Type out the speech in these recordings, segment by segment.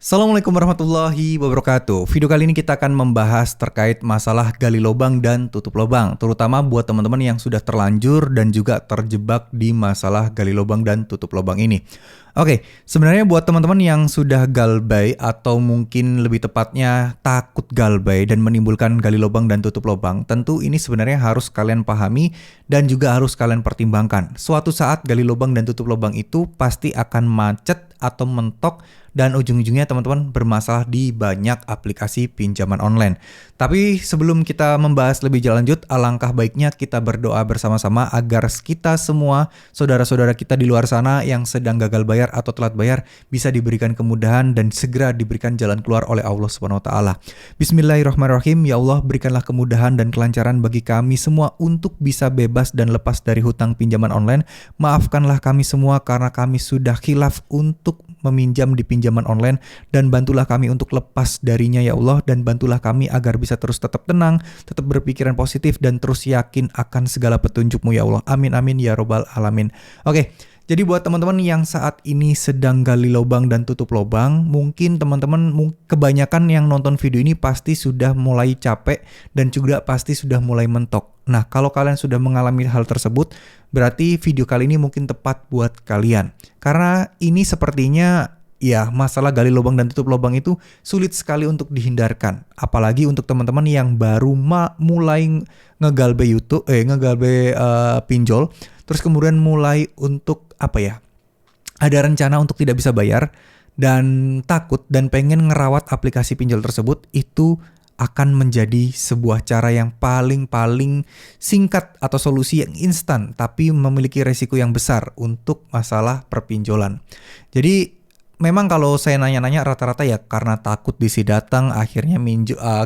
Assalamualaikum warahmatullahi wabarakatuh. Video kali ini kita akan membahas terkait masalah gali lubang dan tutup lubang, terutama buat teman-teman yang sudah terlanjur dan juga terjebak di masalah gali lubang dan tutup lubang ini. Oke, sebenarnya buat teman-teman yang sudah galbay atau mungkin lebih tepatnya takut galbay dan menimbulkan gali lubang dan tutup lubang, tentu ini sebenarnya harus kalian pahami dan juga harus kalian pertimbangkan. Suatu saat gali lubang dan tutup lubang itu pasti akan macet atau mentok dan ujung-ujungnya teman-teman bermasalah di banyak aplikasi pinjaman online. Tapi sebelum kita membahas lebih lanjut, alangkah baiknya kita berdoa bersama-sama agar kita semua, saudara-saudara kita di luar sana yang sedang gagal bayar atau telat bayar, bisa diberikan kemudahan dan segera diberikan jalan keluar oleh Allah Subhanahu wa taala. Bismillahirrahmanirrahim. Ya Allah, berikanlah kemudahan dan kelancaran bagi kami semua untuk bisa bebas dan lepas dari hutang pinjaman online. Maafkanlah kami semua karena kami sudah khilaf untuk meminjam di pinjaman online, dan bantulah kami untuk lepas darinya ya Allah, dan bantulah kami agar bisa terus tetap tenang, tetap berpikiran positif dan terus yakin akan segala petunjuk-Mu ya Allah. Amin amin ya robbal alamin. Oke. Jadi buat teman-teman yang saat ini sedang gali lubang dan tutup lubang, mungkin teman-teman kebanyakan yang nonton video ini pasti sudah mulai capek dan juga pasti sudah mulai mentok. Nah, kalau kalian sudah mengalami hal tersebut, berarti video kali ini mungkin tepat buat kalian. Karena ini sepertinya ya, masalah gali lubang dan tutup lubang itu sulit sekali untuk dihindarkan. Apalagi untuk teman-teman yang baru mulai ngegalbe pinjol, terus kemudian mulai untuk ada rencana untuk tidak bisa bayar dan takut dan pengen ngerawat aplikasi pinjol tersebut, itu akan menjadi sebuah cara yang paling singkat atau solusi yang instan tapi memiliki resiko yang besar untuk masalah perpinjolan. Jadi memang kalau saya nanya-nanya rata-rata ya karena takut diisi datang akhirnya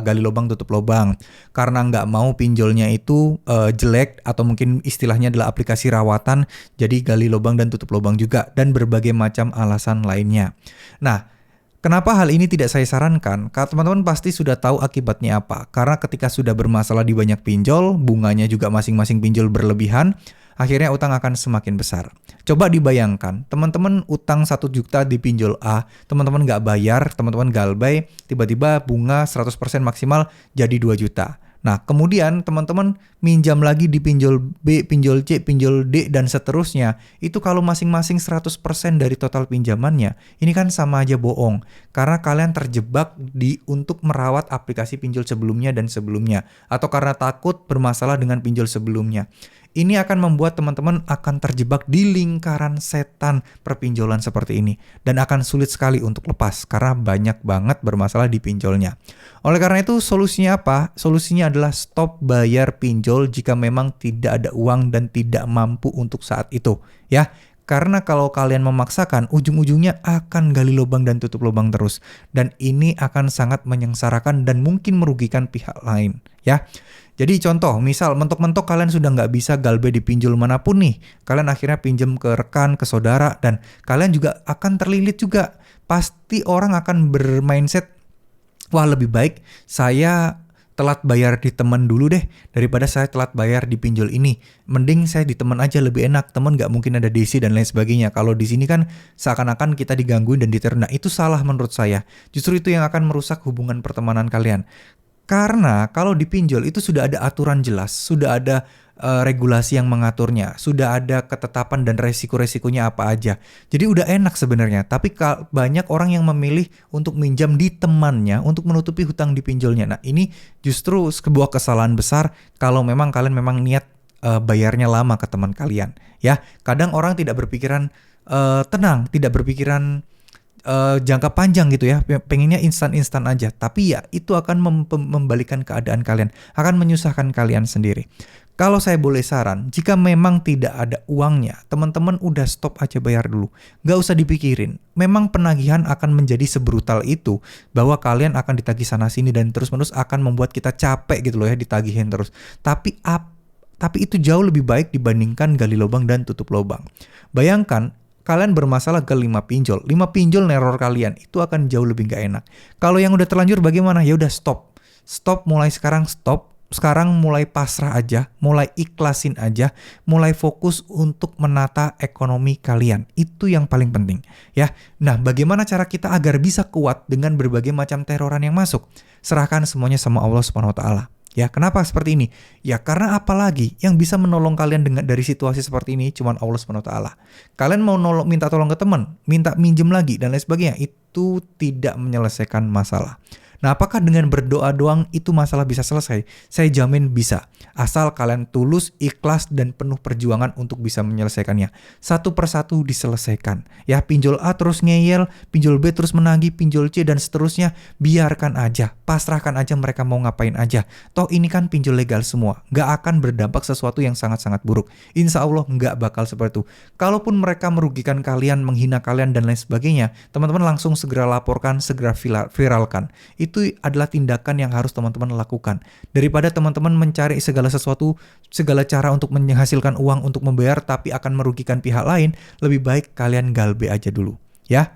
gali lubang tutup lubang. Karena nggak mau pinjolnya itu jelek atau mungkin istilahnya adalah aplikasi rawatan, jadi gali lubang dan tutup lubang juga, dan berbagai macam alasan lainnya. Nah, kenapa hal ini tidak saya sarankan? Karena teman-teman pasti sudah tahu akibatnya apa. Karena ketika sudah bermasalah di banyak pinjol, bunganya juga masing-masing pinjol berlebihan, akhirnya utang akan semakin besar. Coba dibayangkan, teman-teman utang 1 juta di pinjol A, teman-teman nggak bayar, teman-teman galbay, tiba-tiba bunga 100% maksimal jadi 2 juta. Nah, kemudian teman-teman minjam lagi di pinjol B, pinjol C, pinjol D, dan seterusnya. Itu kalau masing-masing 100% dari total pinjamannya, ini kan sama aja bohong. Karena kalian terjebak untuk merawat aplikasi pinjol sebelumnya dan sebelumnya. Atau karena takut bermasalah dengan pinjol sebelumnya. Ini akan membuat teman-teman akan terjebak di lingkaran setan perpinjolan seperti ini. Dan akan sulit sekali untuk lepas karena banyak banget bermasalah di pinjolnya. Oleh karena itu solusinya apa? Solusinya adalah stop bayar pinjol jika memang tidak ada uang dan tidak mampu untuk saat itu. Ya, karena kalau kalian memaksakan, ujung-ujungnya akan gali lubang dan tutup lubang terus. Dan ini akan sangat menyengsarakan dan mungkin merugikan pihak lain. Ya. Jadi contoh, misal mentok-mentok kalian sudah nggak bisa galbay di pinjol manapun nih. Kalian akhirnya pinjam ke rekan, ke saudara, dan kalian juga akan terlilit juga. Pasti orang akan bermindset, wah lebih baik saya telat bayar di teman dulu deh, daripada saya telat bayar di pinjol ini. Mending saya di teman aja, lebih enak. Teman nggak mungkin ada DC dan lain sebagainya. Kalau di sini kan seakan-akan kita digangguin dan diteror. Nah, itu salah menurut saya. Justru itu yang akan merusak hubungan pertemanan kalian. Karena kalau di pinjol itu sudah ada aturan jelas, sudah ada regulasi yang mengaturnya, sudah ada ketetapan dan resiko-resikonya apa aja. Jadi udah enak sebenarnya, tapi banyak orang yang memilih untuk minjam di temannya untuk menutupi hutang di pinjolnya. Nah, ini justru sebuah kesalahan besar kalau memang kalian memang niat bayarnya lama ke teman kalian. Ya, kadang orang tidak berpikiran tenang, tidak berpikiran jangka panjang gitu ya, pengennya instan-instan aja. Tapi ya itu akan membalikan keadaan kalian, akan menyusahkan kalian sendiri. Kalau saya boleh saran, jika memang tidak ada uangnya, teman-teman udah stop aja bayar dulu. Gak usah dipikirin. Memang penagihan akan menjadi sebrutal itu, bahwa kalian akan ditagih sana-sini dan terus-menerus akan membuat kita capek gitu loh ya, ditagihin terus. Tapi itu jauh lebih baik dibandingkan gali lubang dan tutup lubang. Bayangkan, kalian bermasalah ke 5 pinjol. 5 pinjol neror kalian. Itu akan jauh lebih gak enak. Kalau yang udah terlanjur bagaimana? Ya udah stop. Stop mulai sekarang, stop. sekarang mulai pasrah aja, mulai ikhlasin aja, mulai fokus untuk menata ekonomi kalian. Itu yang paling penting ya. Nah, bagaimana cara kita agar bisa kuat dengan berbagai macam teroran yang masuk? Serahkan semuanya sama Allah Subhanahu wa taala. Ya, kenapa seperti ini? Ya, karena apalagi yang bisa menolong kalian dari situasi seperti ini cuman Allah Subhanahu wa taala. Kalian mau minta tolong ke teman, minta minjem lagi dan lain sebagainya, itu tidak menyelesaikan masalah. Nah, apakah dengan berdoa doang itu masalah bisa selesai? Saya jamin bisa. Asal kalian tulus, ikhlas, dan penuh perjuangan untuk bisa menyelesaikannya. Satu persatu diselesaikan. Ya, pinjol A terus ngeyel, pinjol B terus menagih, pinjol C, dan seterusnya. Biarkan aja. Pasrahkan aja mereka mau ngapain aja. Toh ini kan pinjol legal semua. Nggak akan berdampak sesuatu yang sangat-sangat buruk. Insya Allah nggak bakal seperti itu. Kalaupun mereka merugikan kalian, menghina kalian, dan lain sebagainya, teman-teman langsung segera laporkan, segera viralkan. Itu adalah tindakan yang harus teman-teman lakukan. Daripada teman-teman mencari segala sesuatu, segala cara untuk menghasilkan uang untuk membayar tapi akan merugikan pihak lain, lebih baik kalian galbe aja dulu, ya.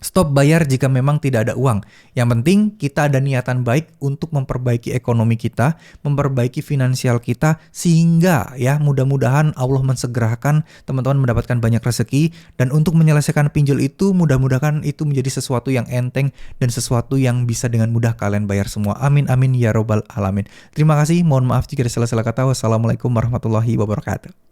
Stop bayar jika memang tidak ada uang. Yang penting kita ada niatan baik untuk memperbaiki ekonomi kita, memperbaiki finansial kita, sehingga ya mudah-mudahan Allah mensegerakan teman-teman mendapatkan banyak rezeki. Dan untuk menyelesaikan pinjol itu, mudah-mudahan itu menjadi sesuatu yang enteng dan sesuatu yang bisa dengan mudah kalian bayar semua. Amin amin ya robbal alamin. Terima kasih, mohon maaf jika ada salah-salah kata. Wassalamualaikum warahmatullahi wabarakatuh.